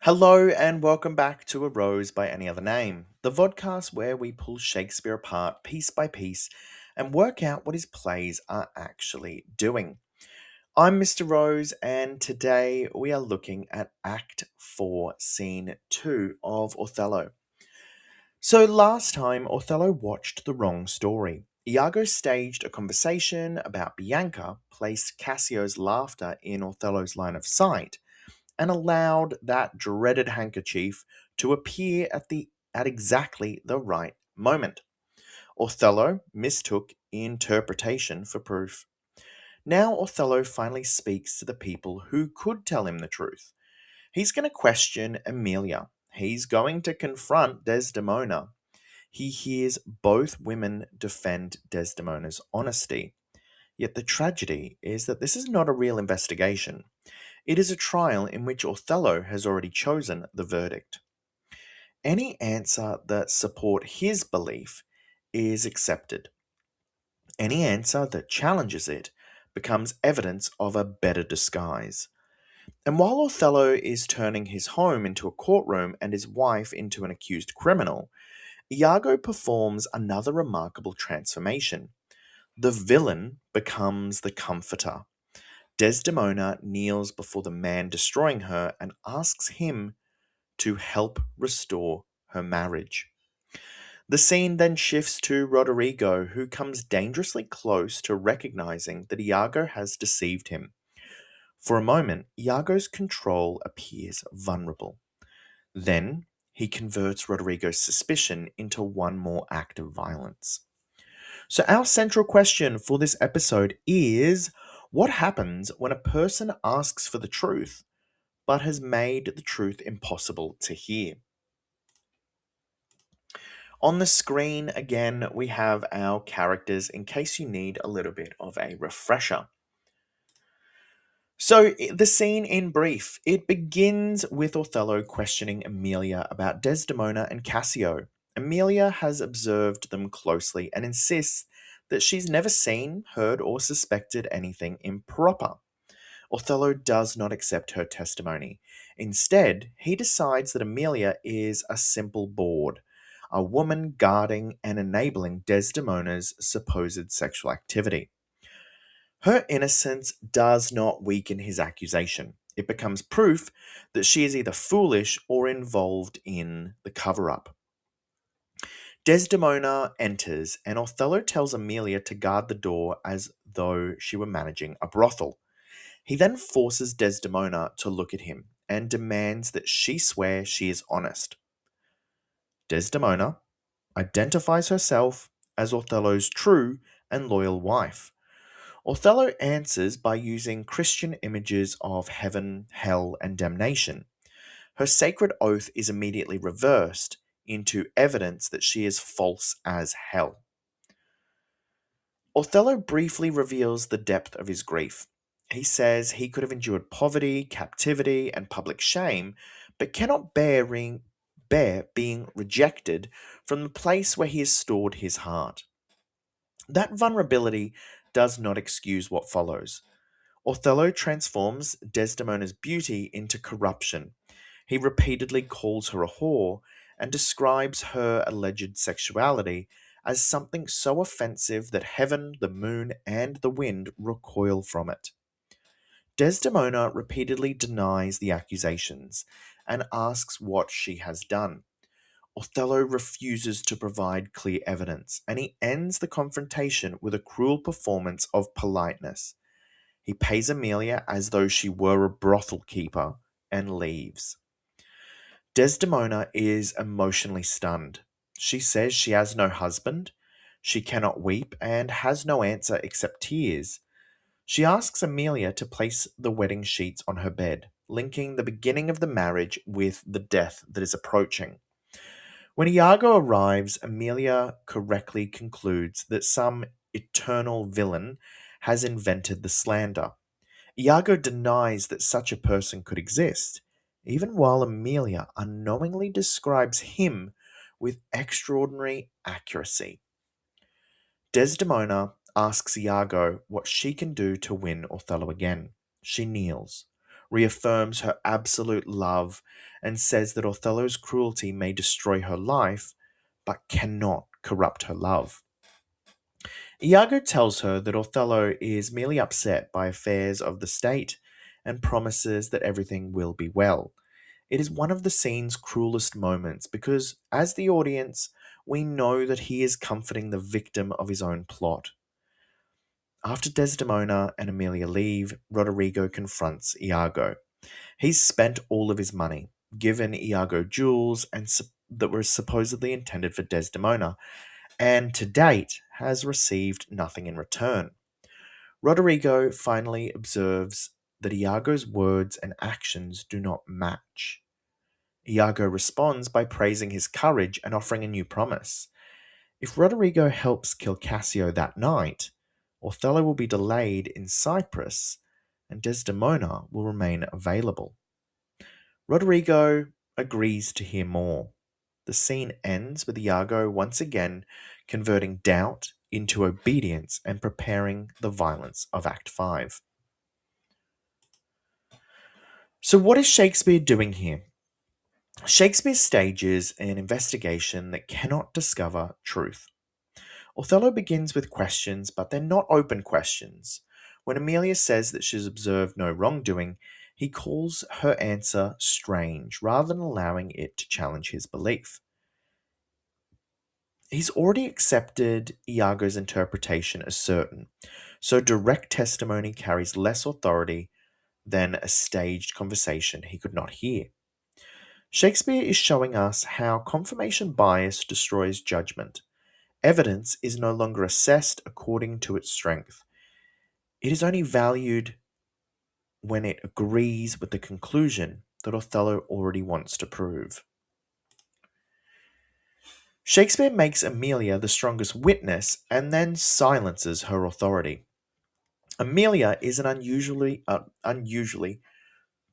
Hello and welcome back to A Rose by Any Other Name, the vodcast where we pull Shakespeare apart piece by piece and work out what his plays are actually doing. I'm Mr. Rose, and today we are looking at Act 4, Scene 2 of Othello. So, last time Othello watched the wrong story. Iago staged a conversation about Bianca, placed Cassio's laughter in Othello's line of sight, and allowed that dreaded handkerchief to appear at exactly the right moment. Othello mistook interpretation for proof. Now Othello finally speaks to the people who could tell him the truth. He's going to question Emilia. He's going to confront Desdemona. He hears both women defend Desdemona's honesty. Yet the tragedy is that this is not a real investigation. It is a trial in which Othello has already chosen the verdict. Any answer that support his belief is accepted. Any answer that challenges it becomes evidence of a better disguise. And while Othello is turning his home into a courtroom and his wife into an accused criminal, Iago performs another remarkable transformation. The villain becomes the comforter. Desdemona kneels before the man destroying her and asks him to help restore her marriage. The scene then shifts to Roderigo, who comes dangerously close to recognizing that Iago has deceived him. For a moment, Iago's control appears vulnerable. Then, he converts Roderigo's suspicion into one more act of violence. So, our central question for this episode is what happens when a person asks for the truth but has made the truth impossible to hear? On the screen, again, we have our characters in case you need a little bit of a refresher. So, the scene in brief, it begins with Othello questioning Emilia about Desdemona and Cassio. Emilia has observed them closely and insists that she's never seen, heard, or suspected anything improper. Othello does not accept her testimony. Instead, he decides that Emilia is a simple bawd, a woman guarding and enabling Desdemona's supposed sexual activity. Her innocence does not weaken his accusation. It becomes proof that she is either foolish or involved in the cover up. Desdemona enters, and Othello tells Emilia to guard the door as though she were managing a brothel. He then forces Desdemona to look at him and demands that she swear she is honest. Desdemona identifies herself as Othello's true and loyal wife. Othello answers by using Christian images of heaven, hell, and damnation. Her sacred oath is immediately reversed into evidence that she is false as hell. Othello briefly reveals the depth of his grief. He says he could have endured poverty, captivity, and public shame, but cannot bear being rejected from the place where he has stored his heart. That vulnerability does not excuse what follows. Othello transforms Desdemona's beauty into corruption. He repeatedly calls her a whore and describes her alleged sexuality as something so offensive that heaven, the moon, and the wind recoil from it. Desdemona repeatedly denies the accusations and asks what she has done. Othello refuses to provide clear evidence, and he ends the confrontation with a cruel performance of politeness. He pays Emilia as though she were a brothel keeper and leaves. Desdemona is emotionally stunned. She says she has no husband, she cannot weep, and has no answer except tears. She asks Emilia to place the wedding sheets on her bed, linking the beginning of the marriage with the death that is approaching. When Iago arrives, Emilia correctly concludes that some eternal villain has invented the slander. Iago denies that such a person could exist, even while Emilia unknowingly describes him with extraordinary accuracy. Desdemona asks Iago what she can do to win Othello again. She kneels. reaffirms her absolute love, and says that Othello's cruelty may destroy her life, but cannot corrupt her love. Iago tells her that Othello is merely upset by affairs of the state and promises that everything will be well. It is one of the scene's cruelest moments because, as the audience, we know that he is comforting the victim of his own plot. After Desdemona and Emilia leave, Roderigo confronts Iago. He's spent all of his money, given Iago jewels that were supposedly intended for Desdemona, and to date has received nothing in return. Roderigo finally observes that Iago's words and actions do not match. Iago responds by praising his courage and offering a new promise. If Roderigo helps kill Cassio that night, Othello will be delayed in Cyprus and Desdemona will remain available. Roderigo agrees to hear more. The scene ends with Iago once again converting doubt into obedience and preparing the violence of Act 5. So, what is Shakespeare doing here? Shakespeare stages an investigation that cannot discover truth. Othello begins with questions, but they're not open questions. When Amelia says that she's observed no wrongdoing, he calls her answer strange rather than allowing it to challenge his belief. He's already accepted Iago's interpretation as certain, so direct testimony carries less authority than a staged conversation he could not hear. Shakespeare is showing us how confirmation bias destroys judgment. Evidence is no longer assessed according to its strength. It is only valued when it agrees with the conclusion that Othello already wants to prove. Shakespeare makes Amelia the strongest witness and then silences her authority. Amelia is an unusually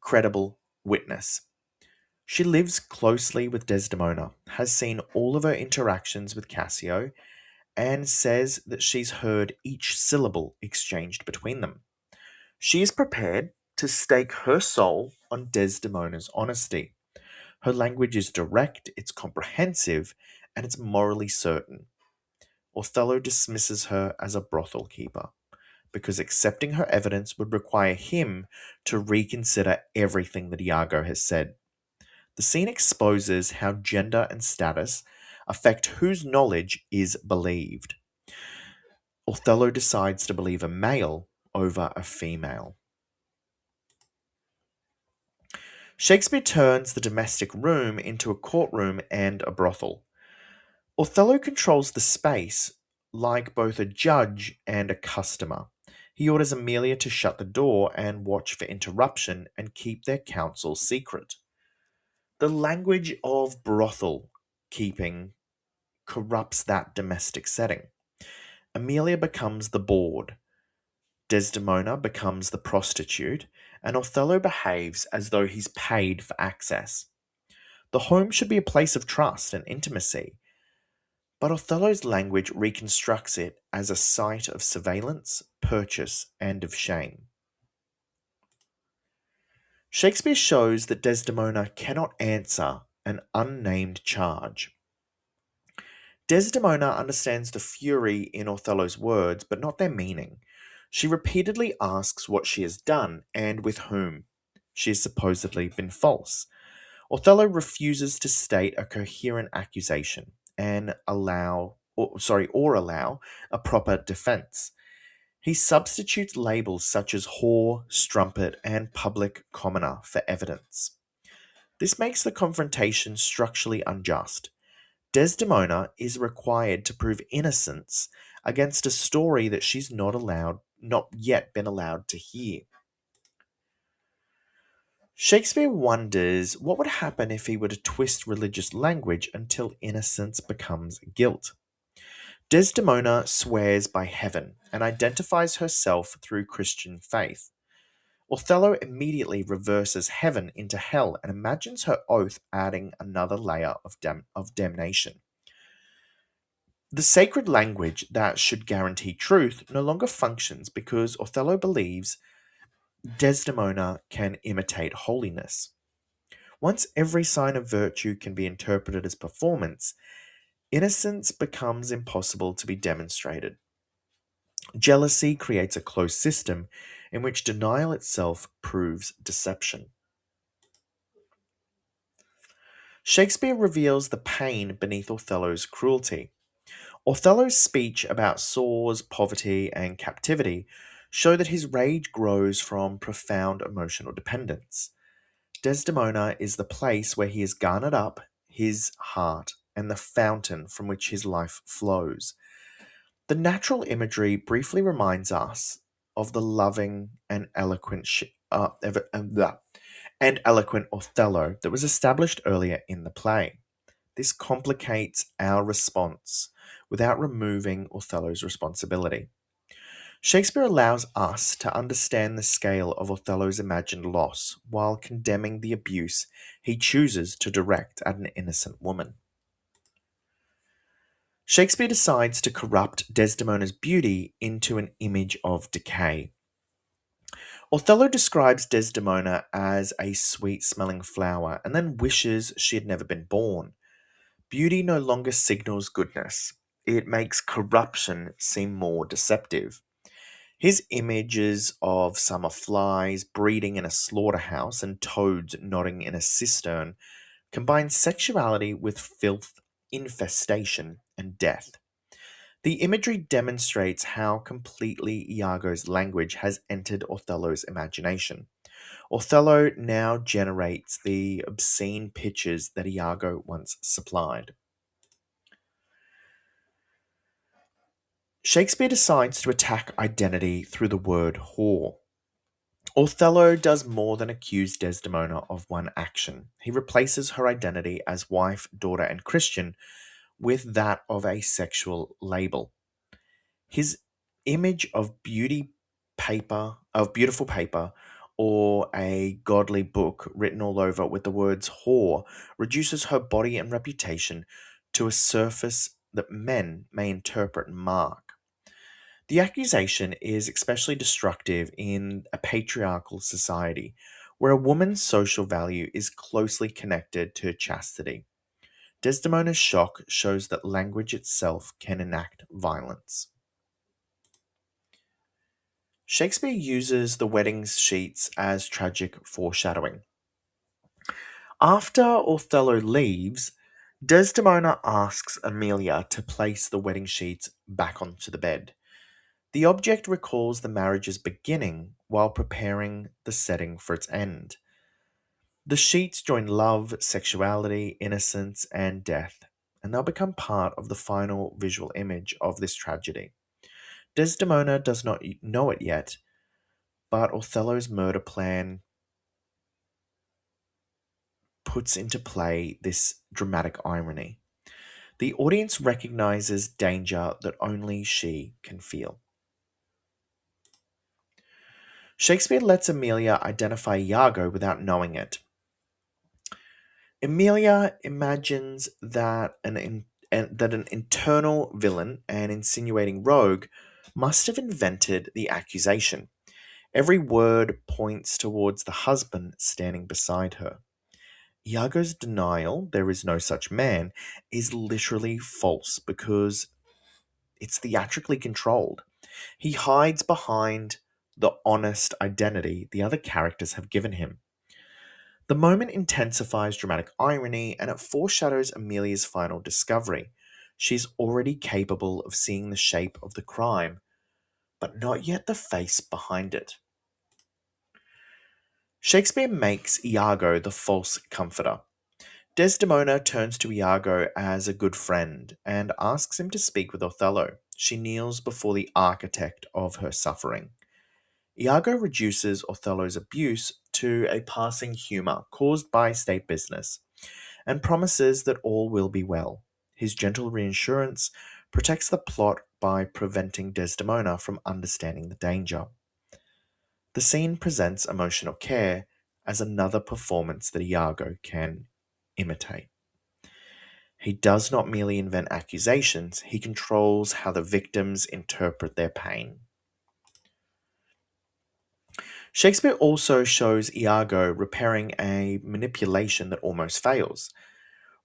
credible witness. She lives closely with Desdemona, has seen all of her interactions with Cassio, and says that she's heard each syllable exchanged between them. She is prepared to stake her soul on Desdemona's honesty. Her language is direct, it's comprehensive, and it's morally certain. Othello dismisses her as a brothel keeper because accepting her evidence would require him to reconsider everything that Iago has said. The scene exposes how gender and status affect whose knowledge is believed. Othello decides to believe a male over a female. Shakespeare turns the domestic room into a courtroom and a brothel. Othello controls the space like both a judge and a customer. He orders Amelia to shut the door and watch for interruption and keep their counsel secret. The language of brothel keeping corrupts that domestic setting. Amelia becomes the board, Desdemona becomes the prostitute, and Othello behaves as though he's paid for access. The home should be a place of trust and intimacy, but Othello's language reconstructs it as a site of surveillance, purchase, and of shame. Shakespeare shows that Desdemona cannot answer an unnamed charge. Desdemona understands the fury in Othello's words, but not their meaning. She repeatedly asks what she has done and with whom. She has supposedly been false. Othello refuses to state a coherent accusation and allow a proper defense. He substitutes labels such as whore, strumpet, and public commoner for evidence. This makes the confrontation structurally unjust. Desdemona is required to prove innocence against a story that she's not yet been allowed to hear. Shakespeare wonders what would happen if he were to twist religious language until innocence becomes guilt. Desdemona swears by heaven and identifies herself through Christian faith. Othello immediately reverses heaven into hell and imagines her oath adding another layer of damnation. The sacred language that should guarantee truth no longer functions because Othello believes Desdemona can imitate holiness. Once every sign of virtue can be interpreted as performance, innocence becomes impossible to be demonstrated. Jealousy creates a closed system in which denial itself proves deception. Shakespeare reveals the pain beneath Othello's cruelty. Othello's speech about sores, poverty, and captivity show that his rage grows from profound emotional dependence. Desdemona is the place where he has garnered up his heart and the fountain from which his life flows. The natural imagery briefly reminds us of the loving and and eloquent Othello that was established earlier in the play. This complicates our response without removing Othello's responsibility. Shakespeare allows us to understand the scale of Othello's imagined loss while condemning the abuse he chooses to direct at an innocent woman. Shakespeare decides to corrupt Desdemona's beauty into an image of decay. Othello describes Desdemona as a sweet smelling flower and then wishes she had never been born. Beauty no longer signals goodness, it makes corruption seem more deceptive. His images of summer flies breeding in a slaughterhouse and toads nodding in a cistern combine sexuality with filth, infestation, and death. The imagery demonstrates how completely Iago's language has entered Othello's imagination. Othello now generates the obscene pictures that Iago once supplied. Shakespeare decides to attack identity through the word whore. Othello does more than accuse Desdemona of one action. He replaces her identity as wife, daughter, and Christian with that of a sexual label. His image of beautiful paper, or a godly book written all over with the words whore, reduces her body and reputation to a surface that men may interpret and mark. The accusation is especially destructive in a patriarchal society where a woman's social value is closely connected to chastity. Desdemona's shock shows that language itself can enact violence. Shakespeare uses the wedding sheets as tragic foreshadowing. After Othello leaves, Desdemona asks Emilia to place the wedding sheets back onto the bed. The object recalls the marriage's beginning while preparing the setting for its end. The sheets join love, sexuality, innocence, and death, and they'll become part of the final visual image of this tragedy. Desdemona does not know it yet, but Othello's murder plan puts into play this dramatic irony. The audience recognizes danger that only she can feel. Shakespeare lets Emilia identify Iago without knowing it. Emilia imagines that an internal villain and insinuating rogue must have invented the accusation. Every word points towards the husband standing beside her. Iago's denial, there is no such man, is literally false because it's theatrically controlled. He hides behind the honest identity the other characters have given him. The moment intensifies dramatic irony and it foreshadows Amelia's final discovery. She's already capable of seeing the shape of the crime, but not yet the face behind it. Shakespeare makes Iago the false comforter. Desdemona turns to Iago as a good friend and asks him to speak with Othello. She kneels before the architect of her suffering. Iago reduces Othello's abuse to a passing humour caused by state business and promises that all will be well. His gentle reassurance protects the plot by preventing Desdemona from understanding the danger. The scene presents emotional care as another performance that Iago can imitate. He does not merely invent accusations, he controls how the victims interpret their pain. Shakespeare also shows Iago repairing a manipulation that almost fails.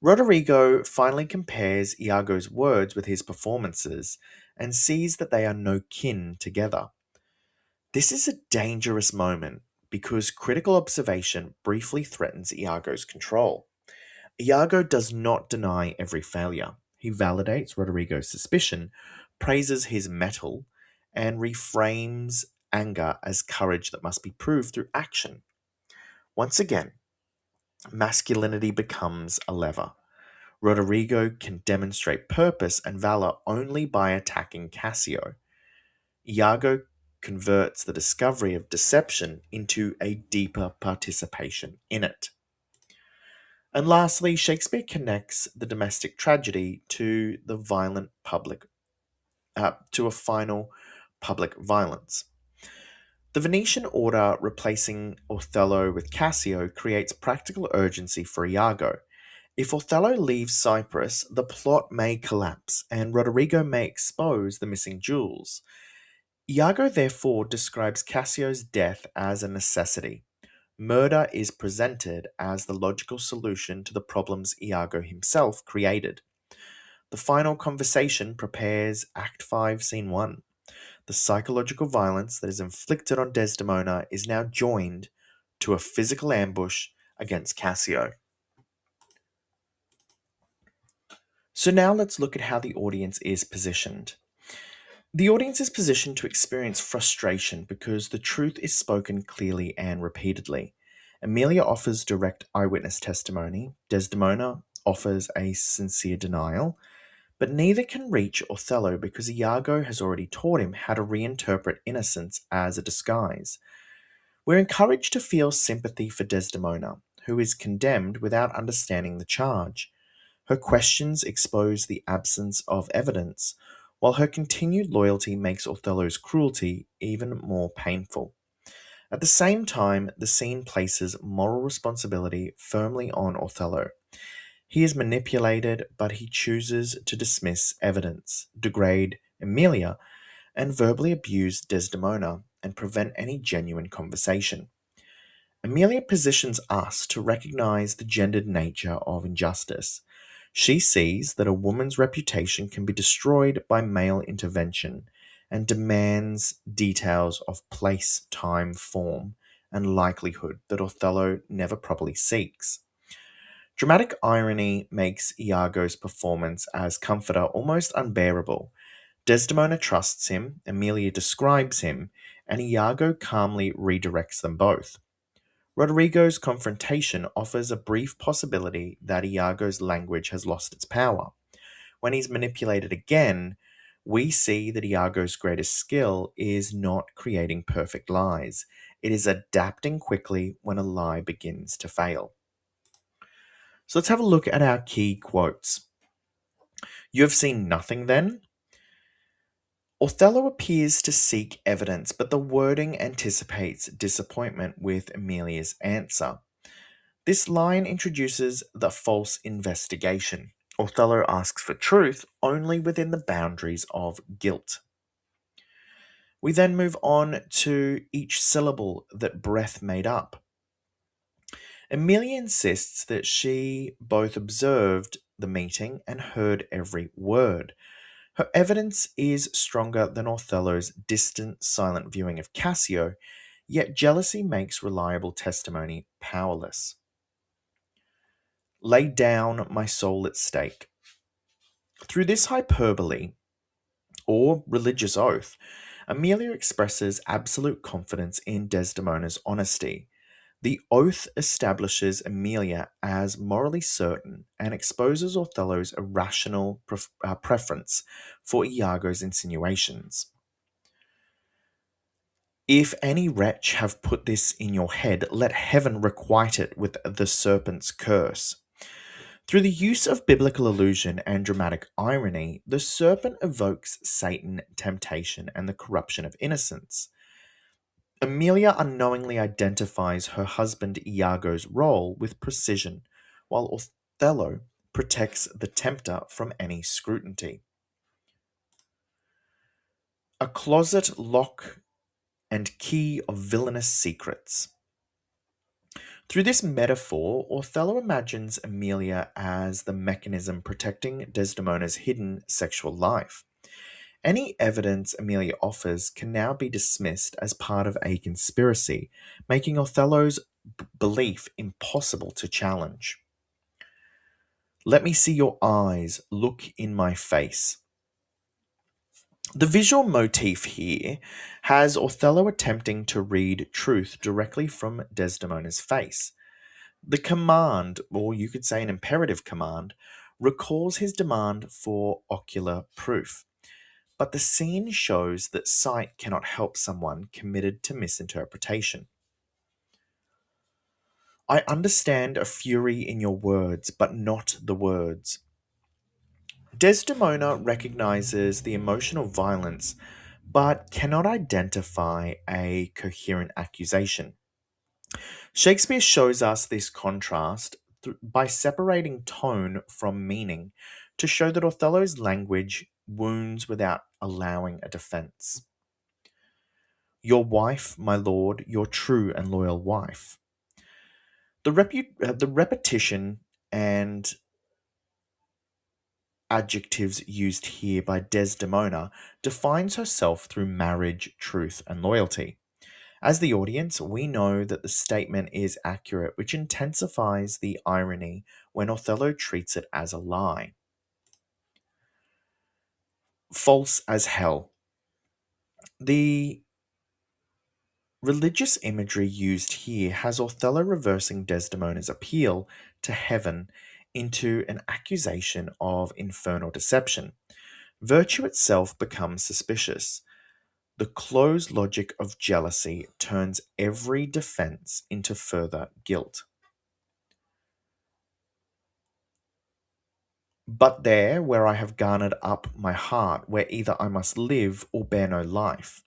Roderigo finally compares Iago's words with his performances and sees that they are no kin together. This is a dangerous moment because critical observation briefly threatens Iago's control. Iago does not deny every failure. He validates Roderigo's suspicion, praises his mettle, and reframes anger as courage that must be proved through action. Once again, masculinity becomes a lever. Roderigo can demonstrate purpose and valor only by attacking Cassio. Iago converts the discovery of deception into a deeper participation in it. And lastly, Shakespeare connects the domestic tragedy to the violent public, to a final public violence. The Venetian order replacing Othello with Cassio creates practical urgency for Iago. If Othello leaves Cyprus, the plot may collapse, and Roderigo may expose the missing jewels. Iago therefore describes Cassio's death as a necessity. Murder is presented as the logical solution to the problems Iago himself created. The final conversation prepares Act 5, Scene 1. The psychological violence that is inflicted on Desdemona is now joined to a physical ambush against Cassio. So now let's look at how the audience is positioned. The audience is positioned to experience frustration because the truth is spoken clearly and repeatedly. Amelia offers direct eyewitness testimony, Desdemona offers a sincere denial, but neither can reach Othello because Iago has already taught him how to reinterpret innocence as a disguise. We're encouraged to feel sympathy for Desdemona, who is condemned without understanding the charge. Her questions expose the absence of evidence, while her continued loyalty makes Othello's cruelty even more painful. At the same time, the scene places moral responsibility firmly on Othello. He is manipulated, but he chooses to dismiss evidence, degrade Emilia, and verbally abuse Desdemona and prevent any genuine conversation. Amelia positions us to recognize the gendered nature of injustice. She sees that a woman's reputation can be destroyed by male intervention and demands details of place, time, form, and likelihood that Othello never properly seeks. Dramatic irony makes Iago's performance as comforter almost unbearable. Desdemona trusts him, Emilia describes him, and Iago calmly redirects them both. Roderigo's confrontation offers a brief possibility that Iago's language has lost its power. When he's manipulated again, we see that Iago's greatest skill is not creating perfect lies. It is adapting quickly when a lie begins to fail. So let's have a look at our key quotes. You have seen nothing then? Othello appears to seek evidence, but the wording anticipates disappointment with Emilia's answer. This line introduces the false investigation. Othello asks for truth only within the boundaries of guilt. We then move on to each syllable that breath made up. Emilia insists that she both observed the meeting and heard every word. Her evidence is stronger than Othello's distant, silent viewing of Cassio, yet jealousy makes reliable testimony powerless. Lay down my soul at stake. Through this hyperbole, or religious oath, Amelia expresses absolute confidence in Desdemona's honesty. The oath establishes Emilia as morally certain and exposes Othello's irrational preference for Iago's insinuations. If any wretch have put this in your head, let heaven requite it with the serpent's curse. Through the use of biblical allusion and dramatic irony, the serpent evokes Satan, temptation, and the corruption of innocence. Amelia unknowingly identifies her husband Iago's role with precision, while Othello protects the tempter from any scrutiny. A closet lock and key of villainous secrets. Through this metaphor, Othello imagines Emilia as the mechanism protecting Desdemona's hidden sexual life. Any evidence Emilia offers can now be dismissed as part of a conspiracy, making Othello's belief impossible to challenge. Let me see your eyes, look in my face. The visual motif here has Othello attempting to read truth directly from Desdemona's face. The command, or you could say an imperative command, recalls his demand for ocular proof. But the scene shows that sight cannot help someone committed to misinterpretation. I understand a fury in your words, but not the words. Desdemona recognizes the emotional violence, but cannot identify a coherent accusation. Shakespeare shows us this contrast by separating tone from meaning to show that Othello's language wounds without allowing a defense. Your wife, my lord, your true and loyal wife. The repetition and adjectives used here by Desdemona defines herself through marriage, truth, and loyalty. As the audience, we know that the statement is accurate, which intensifies the irony when Othello treats it as a lie. False as hell. The religious imagery used here has Othello reversing Desdemona's appeal to heaven into an accusation of infernal deception. Virtue itself becomes suspicious. The closed logic of jealousy turns every defense into further guilt. But there, where I have garnered up my heart, where either I must live or bear no life.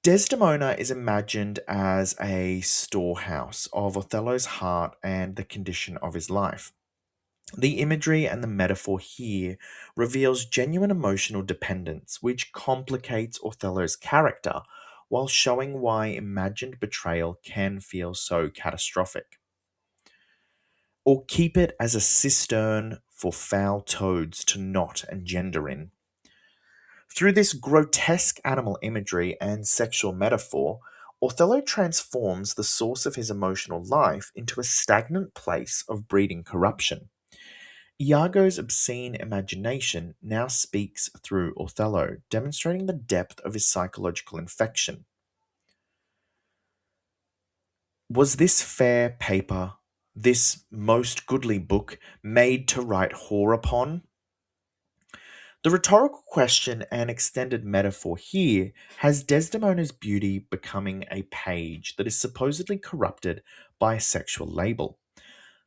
Desdemona is imagined as a storehouse of Othello's heart and the condition of his life. The imagery and the metaphor here reveals genuine emotional dependence, which complicates Othello's character while showing why imagined betrayal can feel so catastrophic. Or keep it as a cistern for foul toads to knot and gender in. Through this grotesque animal imagery and sexual metaphor, Othello transforms the source of his emotional life into a stagnant place of breeding corruption. Iago's obscene imagination now speaks through Othello, demonstrating the depth of his psychological infection. Was this fair paper, this most goodly book, made to write whore upon? The rhetorical question and extended metaphor here has Desdemona's beauty becoming a page that is supposedly corrupted by a sexual label.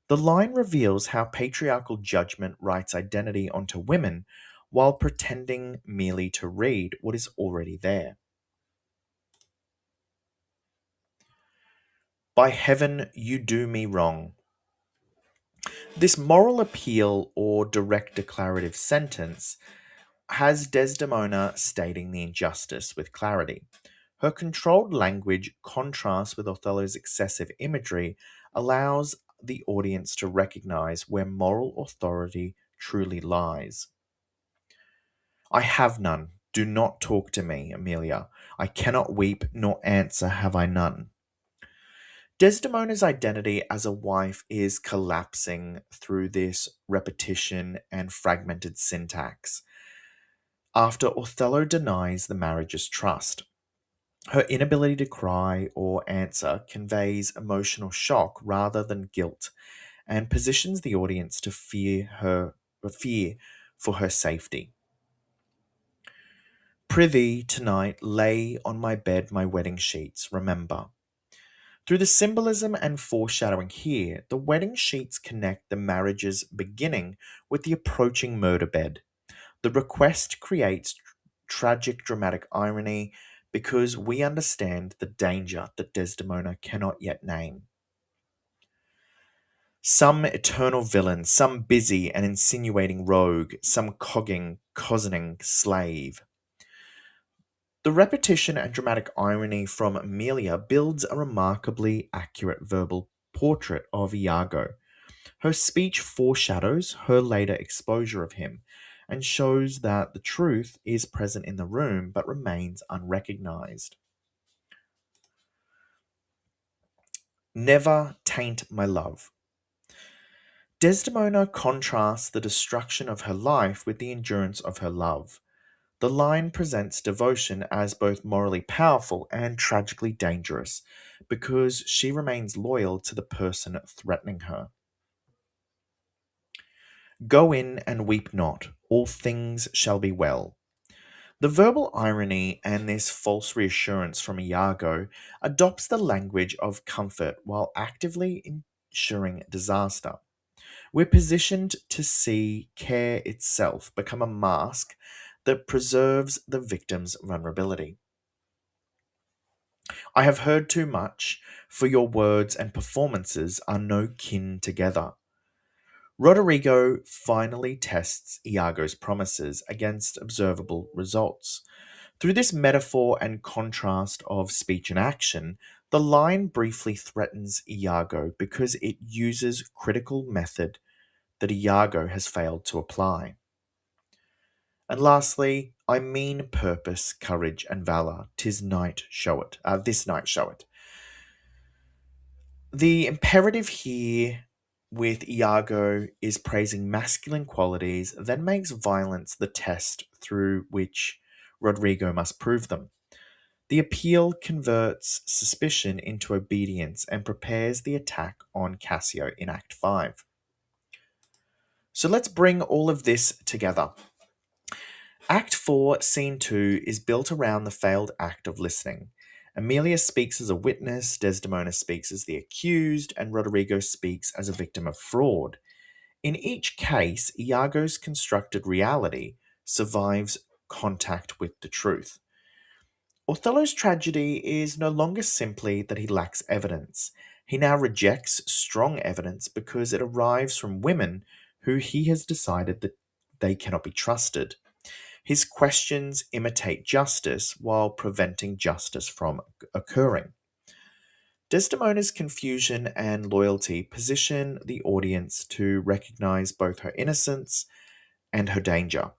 The line reveals how patriarchal judgment writes identity onto women while pretending merely to read what is already there. By heaven, you do me wrong. This moral appeal or direct declarative sentence has Desdemona stating the injustice with clarity. Her controlled language contrasts with Othello's excessive imagery, allows the audience to recognize where moral authority truly lies. I have none. Do not talk to me, Emilia. I cannot weep, nor answer have I none. Desdemona's identity as a wife is collapsing through this repetition and fragmented syntax. After Othello denies the marriage's trust, her inability to cry or answer conveys emotional shock rather than guilt and positions the audience to fear for her safety. Prithee, tonight lay on my bed my wedding sheets, remember. Through the symbolism and foreshadowing here, the wedding sheets connect the marriage's beginning with the approaching murder bed. The request creates tragic dramatic irony because we understand the danger that Desdemona cannot yet name. Some eternal villain, some busy and insinuating rogue, some cozening slave. The repetition and dramatic irony from Amelia builds a remarkably accurate verbal portrait of Iago. Her speech foreshadows her later exposure of him and shows that the truth is present in the room but remains unrecognized. Never taint my love. Desdemona contrasts the destruction of her life with the endurance of her love. The line presents devotion as both morally powerful and tragically dangerous because she remains loyal to the person threatening her. Go in and weep not, all things shall be well. The verbal irony and this false reassurance from Iago adopts the language of comfort while actively ensuring disaster. We're positioned to see care itself become a mask that preserves the victim's vulnerability. I have heard too much, for your words and performances are no kin together. Roderigo finally tests Iago's promises against observable results. Through this metaphor and contrast of speech and action, the line briefly threatens Iago because it uses critical method that Iago has failed to apply. And lastly, I mean purpose, courage, and valour. Tis night show it. This night show it. The imperative here with Iago is praising masculine qualities, then makes violence the test through which Rodrigo must prove them. The appeal converts suspicion into obedience and prepares the attack on Cassio in Act 5. So let's bring all of this together. Act 4, Scene 2 is built around the failed act of listening. Amelia speaks as a witness, Desdemona speaks as the accused, and Roderigo speaks as a victim of fraud. In each case, Iago's constructed reality survives contact with the truth. Othello's tragedy is no longer simply that he lacks evidence. He now rejects strong evidence because it arrives from women who he has decided that they cannot be trusted. His questions imitate justice while preventing justice from occurring. Desdemona's confusion and loyalty position the audience to recognize both her innocence and her danger.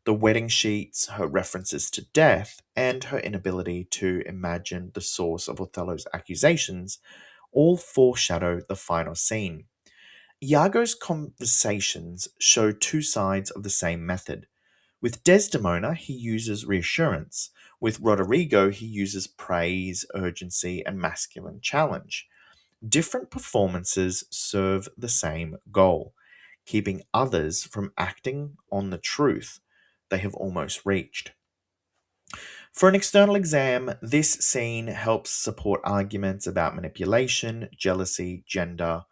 The wedding sheets, her references to death, and her inability to imagine the source of Othello's accusations all foreshadow the final scene. Iago's conversations show two sides of the same method. With Desdemona, he uses reassurance. With Roderigo, he uses praise, urgency, and masculine challenge. Different performances serve the same goal, keeping others from acting on the truth they have almost reached. For an external exam, this scene helps support arguments about manipulation, jealousy, gender,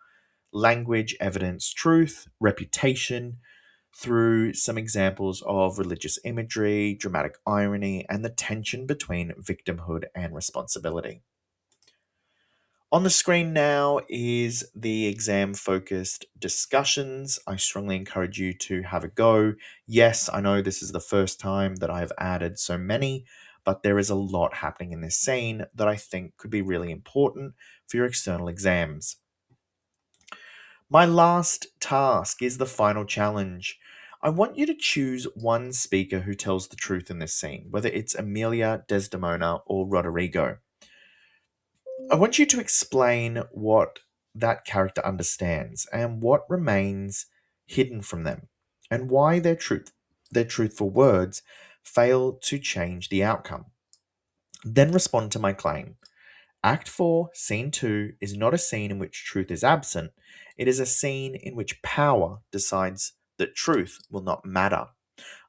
language, evidence, truth, reputation, through some examples of religious imagery, dramatic irony, and the tension between victimhood and responsibility. On the screen now is the exam focused discussions. I strongly encourage you to have a go. Yes, I know this is the first time that I've added so many, but there is a lot happening in this scene that I think could be really important for your external exams. My last task is the final challenge. I want you to choose one speaker who tells the truth in this scene, whether it's Amelia, Desdemona, or Roderigo. I want you to explain what that character understands and what remains hidden from them, and why their truthful words fail to change the outcome. Then respond to my claim. Act 4, Scene 2 is not a scene in which truth is absent, it is a scene in which power decides that truth will not matter.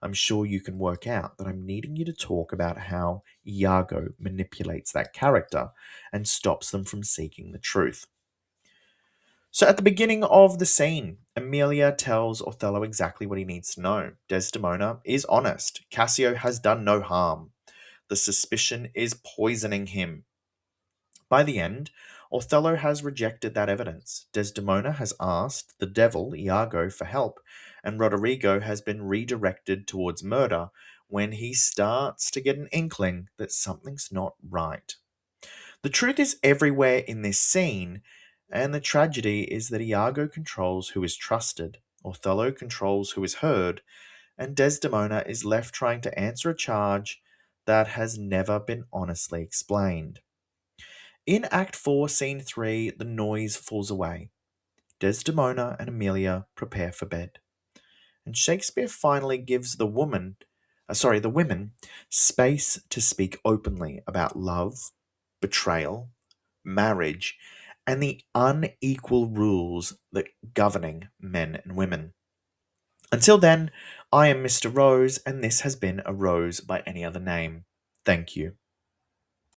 I'm sure you can work out that I'm needing you to talk about how Iago manipulates that character and stops them from seeking the truth. So at the beginning of the scene, Amelia tells Othello exactly what he needs to know. Desdemona is honest. Cassio has done no harm. The suspicion is poisoning him. By the end, Othello has rejected that evidence. Desdemona has asked the devil, Iago, for help, and Roderigo has been redirected towards murder when he starts to get an inkling that something's not right. The truth is everywhere in this scene, and the tragedy is that Iago controls who is trusted, Othello controls who is heard, and Desdemona is left trying to answer a charge that has never been honestly explained. In Act 4, Scene 3, the noise falls away. Desdemona and Emilia prepare for bed, and Shakespeare finally gives the women, space to speak openly about love, betrayal, marriage, and the unequal rules that governing men and women. Until then, I am Mr. Rose, and this has been A Rose by Any Other Name. Thank you.